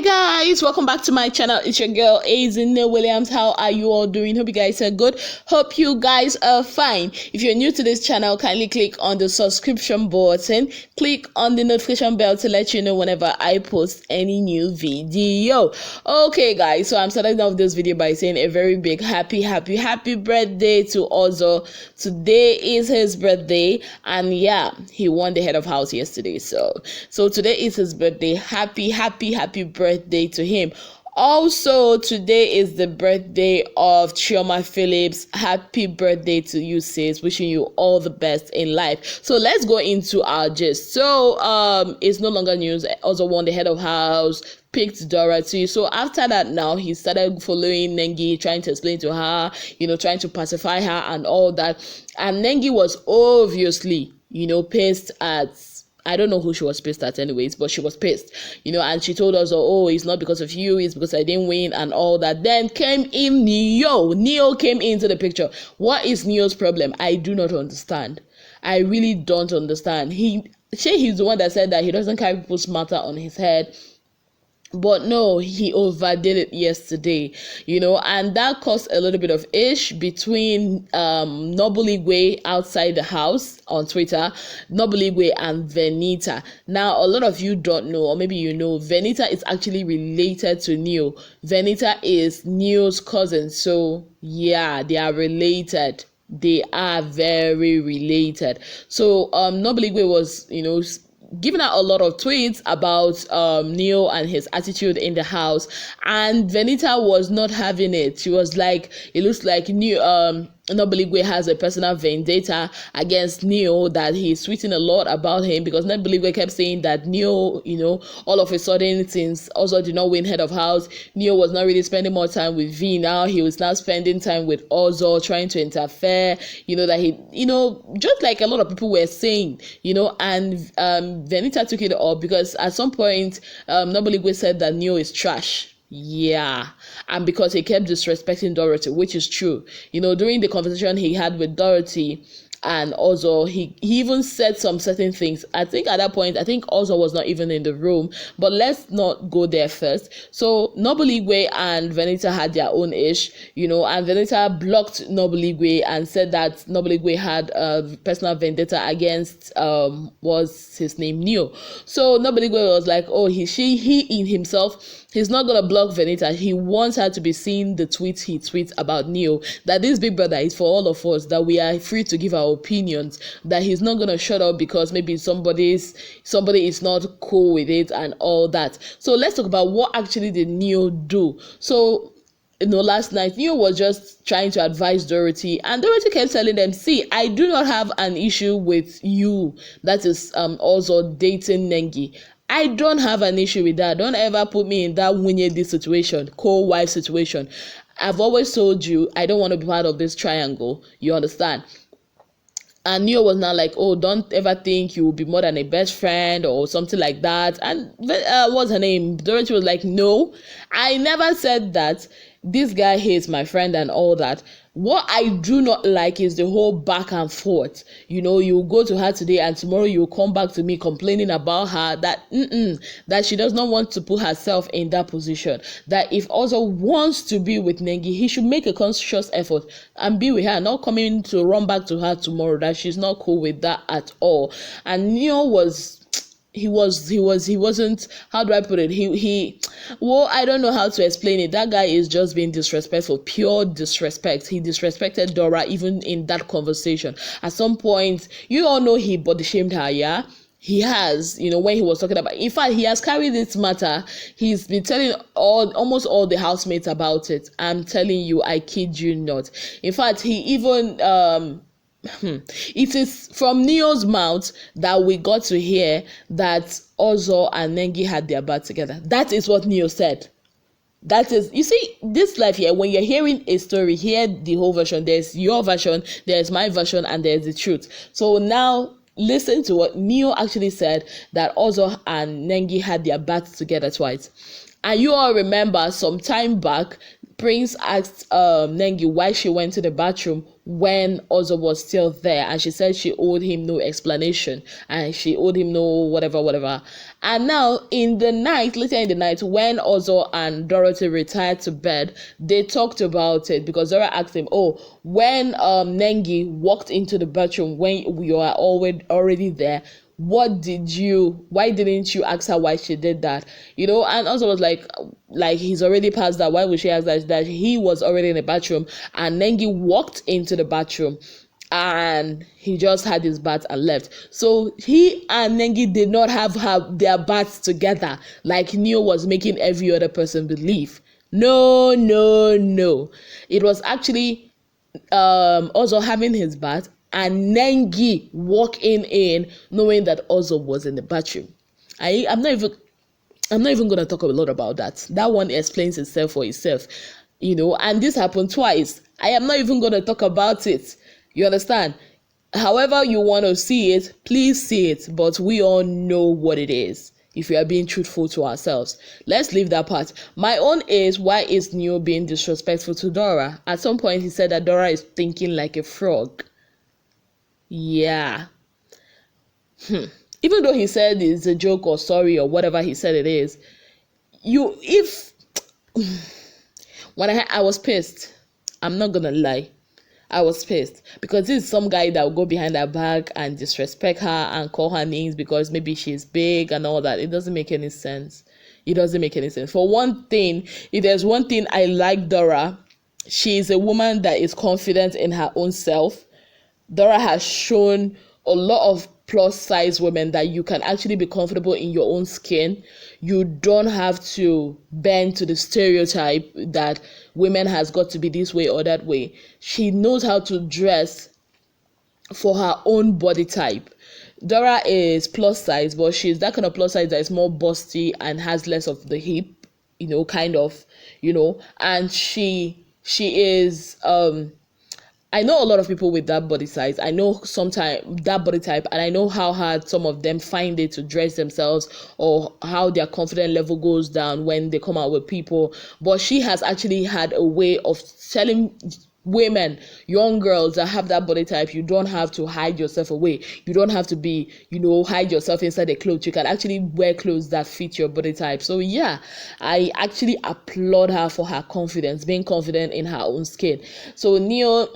Guys, welcome back to my channel. It's your girl Azine Williams. How are you all doing? Hope you guys are good. Hope you guys are fine. If you're new to this channel, kindly click on the subscription button, click on the notification bell to let you know whenever I post any new video. Okay guys, so I'm starting off this video by saying a very big happy birthday to Ozo. Today is his birthday, and yeah, he won the head of house yesterday, so today is his birthday. Happy birthday to him. Also, today is the birthday of Chioma Phillips. Happy birthday to you, sis. Wishing you all the best in life. So let's go into our gist. So it's no longer news. Also won the head of house, picked Dorothy. So after that, now he started following Nengi, trying to explain to her, trying to pacify her and all that. And Nengi was obviously, pissed at, I don't know who she was pissed at anyways, but she was pissed, and she told us, oh, it's not because of you, it's because I didn't win and all that. Then came in Neo came into the picture. What is Neo's problem? I do not understand. I really don't understand. He's the one that said that he doesn't carry people's matter on his head. But no, he overdid it yesterday, and that caused a little bit of ish between Noble Igwe outside the house on Twitter, Noble Igwe and Venita. Now, a lot of you don't know, or maybe Venita is actually related to Neo. Venita is Neo's cousin, so yeah, they are related. They are very related. So Noble Igwe was, giving out a lot of tweets about Neo and his attitude in the house, and Venita was not having it. She was like, it looks like Noble Igwe has a personal vendetta against Neo, that he's tweeting a lot about him, because Noble Igwe kept saying that Neo, all of a sudden, since Ozo did not win head of house, Neo was not really spending more time with V. Now he was now spending time with Ozo, trying to interfere, that he, just like a lot of people were saying, and Venita took it up, because at some point Noble Igwe said that Neo is trash. Yeah, and because he kept disrespecting Dorothy, which is true. During the conversation he had with Dorothy, and also he even said some certain things. I think at that point, Ozo was not even in the room, but let's not go there first. So Noble Igwe and Venita had their own ish, and Venita blocked Noble Igwe and said that Noble Igwe had a personal vendetta against was his name Neo. So Noble Igwe was like, oh, he in himself, he's not gonna block Venita. He wants her to be seeing the tweets he tweets about Neo, that this big brother is for all of us, that we are free to give our opinions, that he's not gonna shut up because maybe somebody is not cool with it and all that. So let's talk about what actually did Neo do. So last night Neo was just trying to advise Dorothy, and Dorothy kept telling them, see, I do not have an issue with you, that is also dating Nengi. I don't have an issue with that. Don't ever put me in that Wunyedi situation, co-wife situation. I've always told you I don't want to be part of this triangle. You understand? And Neo was now like, oh, don't ever think you will be more than a best friend or something like that. And what's her name? Dorothy was like, no, I never said that. This guy hates my friend and all that. What I do not like is the whole back and forth. You go to her today and tomorrow you come back to me complaining about her, that she does not want to put herself in that position. That if Ozo wants to be with Nengi, he should make a conscious effort and be with her, not coming to run back to her tomorrow, that she's not cool with that at all. And Neo he wasn't, how do I put it? Well, I don't know how to explain it. That guy is just being disrespectful, pure disrespect. He disrespected Dora even in that conversation. At some point, you all know he body shamed her, yeah? He has, when he was talking about, in fact, he has carried this matter. He's been telling almost all the housemates about it. I'm telling you, I kid you not. In fact, he even, it is from Neo's mouth that we got to hear that Ozo and Nengi had their back together. That is what Neo said. That is, you see, this life here, when you're hearing a story, hear the whole version. There's your version, there's my version, and there's the truth. So now listen to what Neo actually said, that Ozo and Nengi had their backs together twice. And you all remember some time back, Prince asked Nengi why she went to the bathroom when Ozo was still there, and she said she owed him no explanation and she owed him no whatever. And now in the night, later in the night, when Ozo and Dorothy retired to bed, they talked about it because Zora asked him, oh, when Nengi walked into the bathroom when we were already there, why didn't you ask her why she did that? And also was like he's already past that. Why would she ask that he was already in the bathroom and Nengi walked into the bathroom and he just had his bath and left? So he and Nengi did not have their baths together like Neo was making every other person believe. No, it was actually also having his bath and Nengi walking in knowing that Ozo was in the bathroom. I'm not even gonna talk a lot about that. That one explains itself for itself, and this happened twice. I am not even gonna talk about it. You understand? However you want to see it, please see it, but we all know what it is. If we are being truthful to ourselves, let's leave that part. My own is, why is Neo being disrespectful to Dora? At some point he said that Dora is thinking like a frog. Yeah. Even though he said it's a joke or sorry or whatever he said it is, when I was pissed. I'm not gonna lie. I was pissed because this is some guy that will go behind her back and disrespect her and call her names because maybe she's big and all that. It doesn't make any sense. For one thing, if there's one thing I like Dora, she is a woman that is confident in her own self. Dora has shown a lot of plus size women that you can actually be comfortable in your own skin. You don't have to bend to the stereotype that women has got to be this way or that way. She knows how to dress for her own body type. Dora is plus size, but she's that kind of plus size that is more busty and has less of the hip, and she is I know a lot of people with that body size. I know sometimes that body type, and I know how hard some of them find it to dress themselves or how their confidence level goes down when they come out with people. But she has actually had a way of telling women, young girls that have that body type, you don't have to hide yourself away. You don't have to be, hide yourself inside a clothes. You can actually wear clothes that fit your body type. So yeah, I actually applaud her for her confidence, being confident in her own skin. So Neo,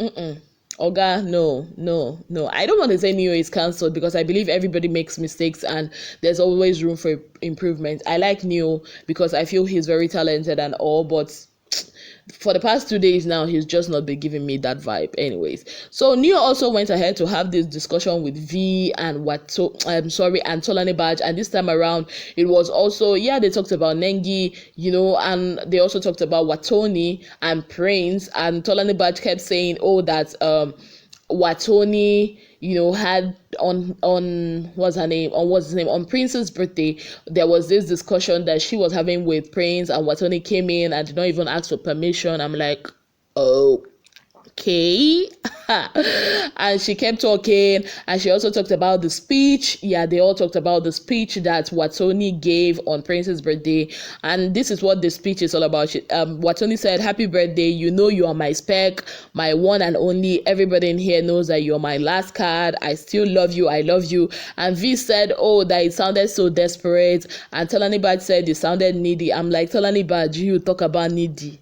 Oga, no. I don't want to say Neo is cancelled because I believe everybody makes mistakes and there's always room for improvement. I like Neo because I feel he's very talented and all, but for the past 2 days now, he's just not been giving me that vibe anyways. So Neo also went ahead to have this discussion with V and and Tolani Badge, and this time around it was also, they talked about Nengi, and they also talked about Watoni and Prince, and Tolani Badge kept saying, that Watoni had on what's his name on Prince's birthday, there was this discussion that she was having with Prince, and Watoni came in and did not even ask for permission. I'm like, okay. And she kept talking, and she also talked about the speech. They all talked about the speech that Watoni gave on Prince's birthday, and this is what the speech is all about. Watoni said, "Happy birthday, you are my spec, my one and only. Everybody in here knows that you're my last card. I still love you, I love you." And V said, that it sounded so desperate, and Tolani Badge said it sounded needy. I'm like, Tolani Badge, you talk about needy?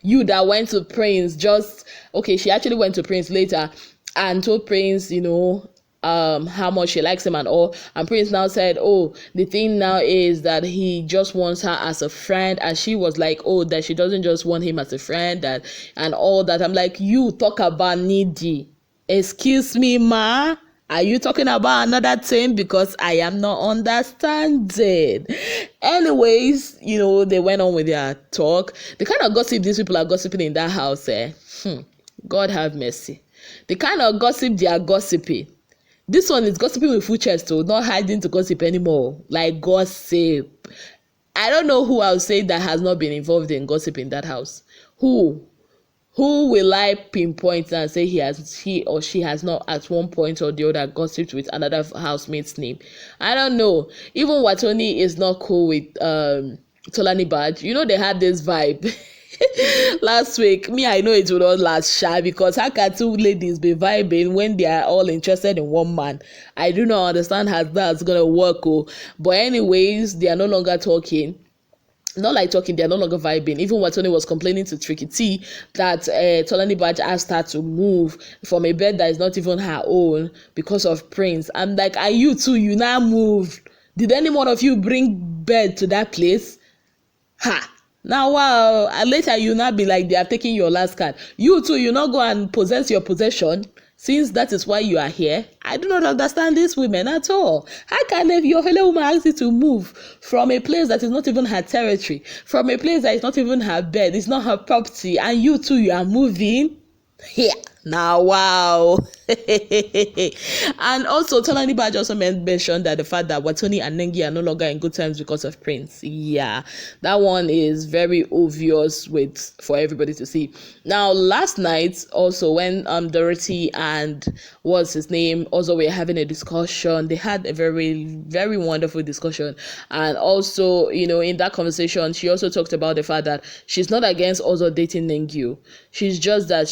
You that went to Prince she actually went to Prince later and told Prince, how much she likes him and all. And Prince now said, the thing now is that he just wants her as a friend. And she was like, that she doesn't just want him as a friend and all that. I'm like, you talk about needy. Excuse me, ma. Are you talking about another thing? Because I am not understanding. Anyways, they went on with their talk. The kind of gossip these people are gossiping in that house, God have mercy. The kind of gossip they are gossiping. This one is gossiping with full chest, not hiding to gossip anymore. Like gossip. I don't know who I'll say that has not been involved in gossip in that house. Who will I pinpoint and say he or she has not at one point or the other gossiped with another housemate's name? I don't know. Even Watoni is not cool with Tolani Badge. They had this vibe. Last week, me, I know it will not last shy, because how can two ladies be vibing when they are all interested in one man? I do not understand how that's gonna work. Oh. But anyways, they are no longer talking. Not like talking, they're no longer vibing. Even Watoni was complaining to Tricky T that Tolani Badge asked her to move from a bed that is not even her own because of Prince. I'm like, are you two, you now move? Did any one of you bring bed to that place? Ha! Now, wow, and later you now be like, they are taking your last card. You too, you not go and possess your possession, since that is why you are here. I do not understand these women at all. How can your fellow woman ask you to move from a place that is not even her territory, from a place that is not even her bed, it's not her property, and you too, you are moving? Yeah. Now, wow. And also, Tolani Badge also mentioned that the fact that Watoni and Nengi are no longer in good terms because of Prince. Yeah, that one is very obvious for everybody to see. Now, last night, also, when Dorothy and what's his name also were having a discussion, they had a very, very wonderful discussion. And also, in that conversation, she also talked about the fact that she's not against also dating Nengi. She's just that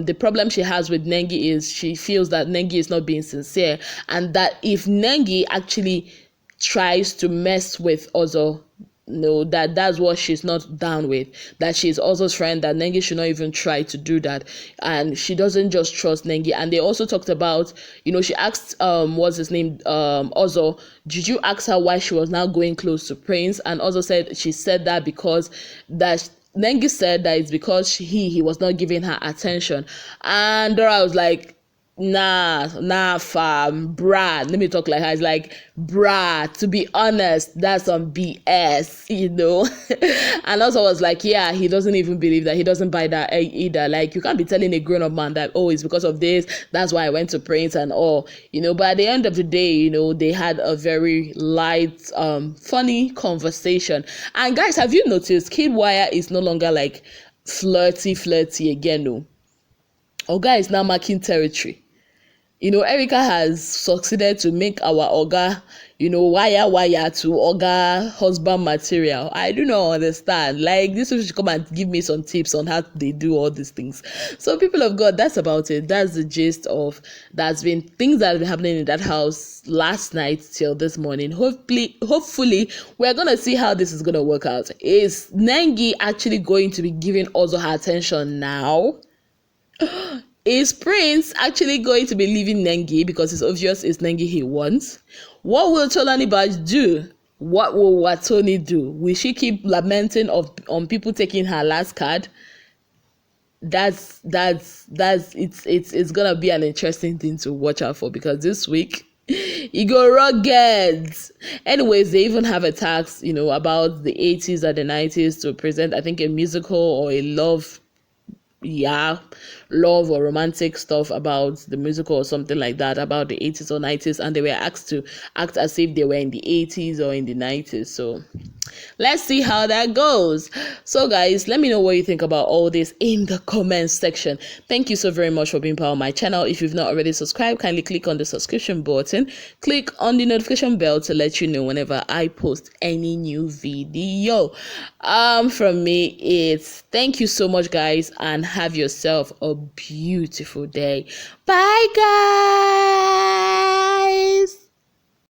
the problem she has with Nengi is she feels that Nengi is not being sincere, and that if Nengi actually tries to mess with Ozo, that's what she's not down with, that she's Ozo's friend, that Nengi should not even try to do that, and she doesn't just trust Nengi. And they also talked about, she asked what's his name, Ozo, did you ask her why she was now going close to Prince? And Ozo said she said that because that Nengi said that it's because he was not giving her attention. And Dora was like, nah, fam, bruh. Let me talk like her. It's like, bruh, to be honest, that's some BS, And also was like, yeah, he doesn't even believe that. He doesn't buy that either. Like, you can't be telling a grown-up man that, oh, it's because of this, that's why I went to Prince and all, But at the end of the day, they had a very light, funny conversation. And guys, have you noticed Kid Wire is no longer like flirty again, no? Oga is now marking territory. Erica has succeeded to make our Oga, wire to Oga husband material. I do not understand. Like, this should come and give me some tips on how they do all these things. So, people of God, that's about it. That's the gist of that's been things that have been happening in that house last night till this morning. Hopefully, we're gonna see how this is gonna work out. Is Nengi actually going to be giving also her attention now? Is Prince actually going to be leaving Nengi because it's obvious it's Nengi he wants? What will Tolani Badge do? What will Watoni do? Will she keep lamenting on people taking her last card? It's gonna be an interesting thing to watch out for, because this week you go rugged. Anyways, they even have a task, about the 80s and the 90s to present, I think, a musical or a love or romantic stuff about the musical or something like that, about the 80s or 90s, and they were asked to act as if they were in the 80s or in the 90s. So let's see how that goes. So guys, let me know what you think about all this in the comments section. Thank you so very much for being part of my channel. If you've not already subscribed, kindly click on the subscription button, click on the notification bell to let you know whenever I post any new video. From me, it's thank you so much, guys, and have yourself a beautiful day. Bye, guys.